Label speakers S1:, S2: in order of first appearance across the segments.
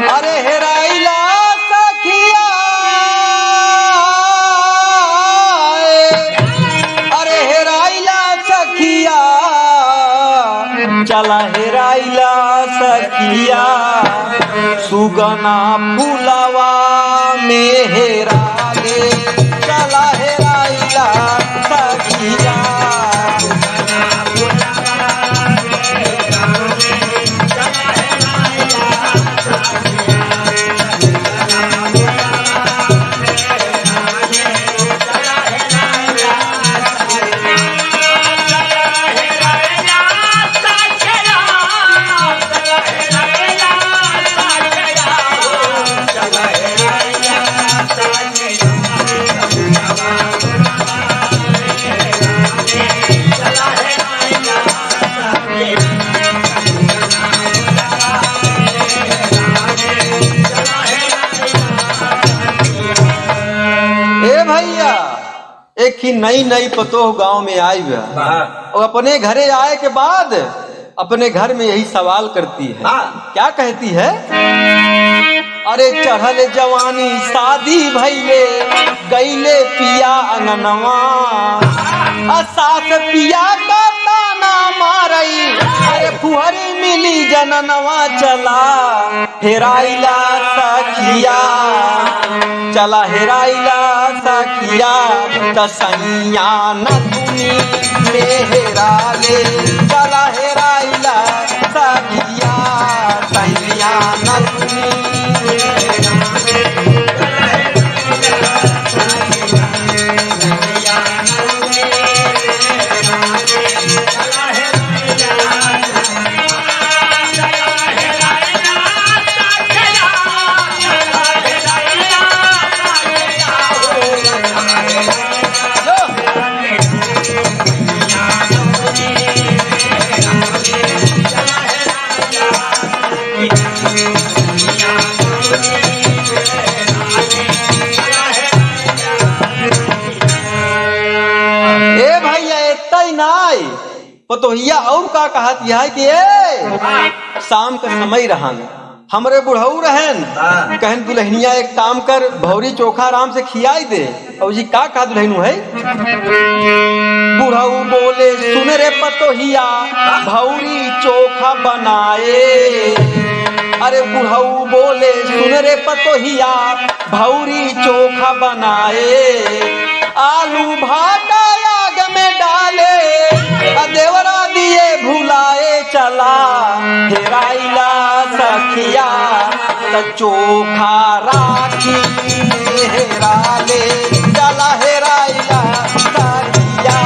S1: अरे हेराइला सखिया, अरे हेराइला सखिया, चला हेराइला सखिया, सुगना फुलवा में हेरा ले, चला हेराइला सखिया। एक ही नई नई पतोह गांव में आई और अपने घरे आए के बाद अपने घर में यही सवाल करती है। क्या कहती है? अरे चढ़ल जवानी शादी भइले, गईले पिया अंगनवा, सास पिया का ताना मारई, अरे फुहरी मिली जननवा, चला हेराइला सखिया, चला हेराइला सखिया, तसैया न तुनी मेहरा ले, चला हेराइला सखिया, सैया न तुनी। पतोहिया और का कहत है कि शाम का समय रहन, हमरे बुढ़ऊ रहन, कहन दुल्हनिया एक काम कर, भौरी चोखा आराम से खियाई दे। और जी का कहा दुल्हनु है? बुढ़ऊ बोले सुन रे पतोहिया, भौरी चोखा बनाए, अरे बुढ़ऊ बोले सुन रे पतोहिया, भौरी चोखा बनाए, आलू भाटा आग में डाले, देवरा दिए भुलाए, चला हेराइला सखिया, चोखा राखी हेरा ले, चला हेराइला सखिया।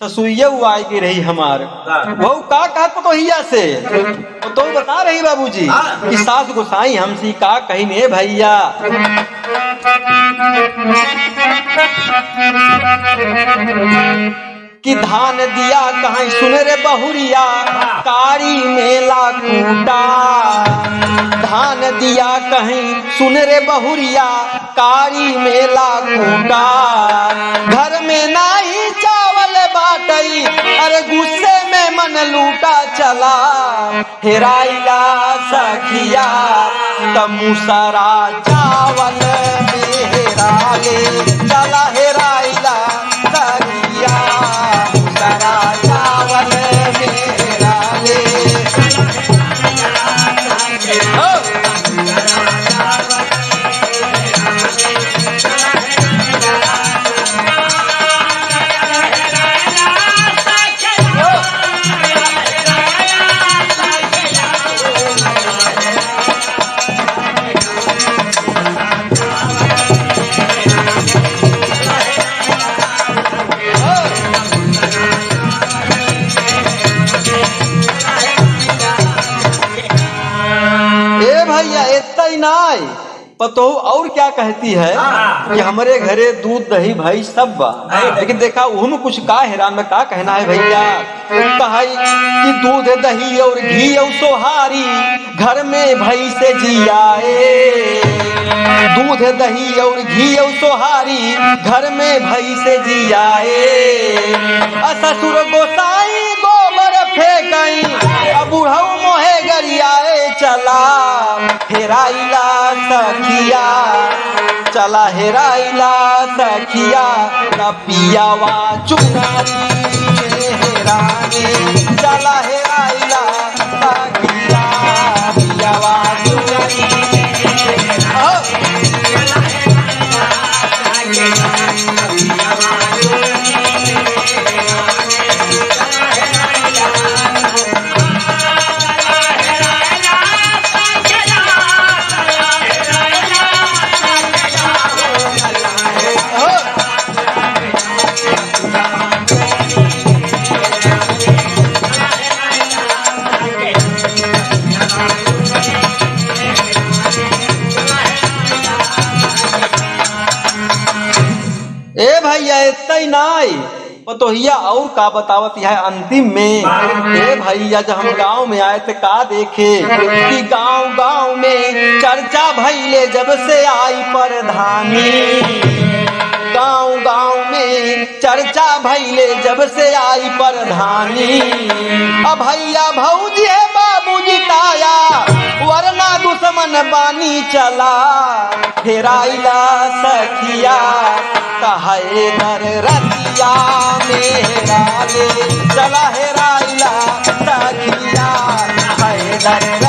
S1: ससुइया आई की रही हमार, वो का कहत पतोहिया से तो बता रही बाबूजी कि सास गोसाई हमसी का कही ने भैया, कि धान दिया कहीं सुन रे बहुरिया, कारी मेला कूटा, धान दिया कहीं सुन रे बहुरिया, कारी मेला कूटा, घर में नाही चावल बाटई, अरे गुस्से में मन लूटा, चला हेराइला सखिया, तमुसरा चावल मेहरा ले, चला हेराइला सखिया, मुसरा चावल मेहरा ले। पतोहू और क्या कहती है कि हमारे घरे दूध दही भाई सब बा, लेकिन देखा वो में कुछ का हैरान में का कहना है भैया। कहा कि दूध दही और घी और सोहारी घर में भई से जियाए, दूध दही और घी और सोहारी घर में भई से जियाए। ससुर गोसाई गोबर फेंकई बुढ़ऊ मोहे गरियाए, चला हेराइला सखिया, चला हेराइला सखिया, पियावा चुनारी हेराने, चला हेराइला सखिया, पियावा चुनारी। ए भैया इतना ही नहीं, पतोहिया और का बतावत है अंतिम में। ए भैया जब हम गांव में आए थे का देखे कि गांव गांव में चर्चा भइले जब से आई प्रधानी, गांव गांव में चर्चा भइले जब से आई प्रधानी। अब भैया भौजी है बाबूजी ताया वरना दुश्मन बानी, चला हेराइला सखिया, कहे दर रतिया मेरा ले, चला हेराइला सखिया, कहे दर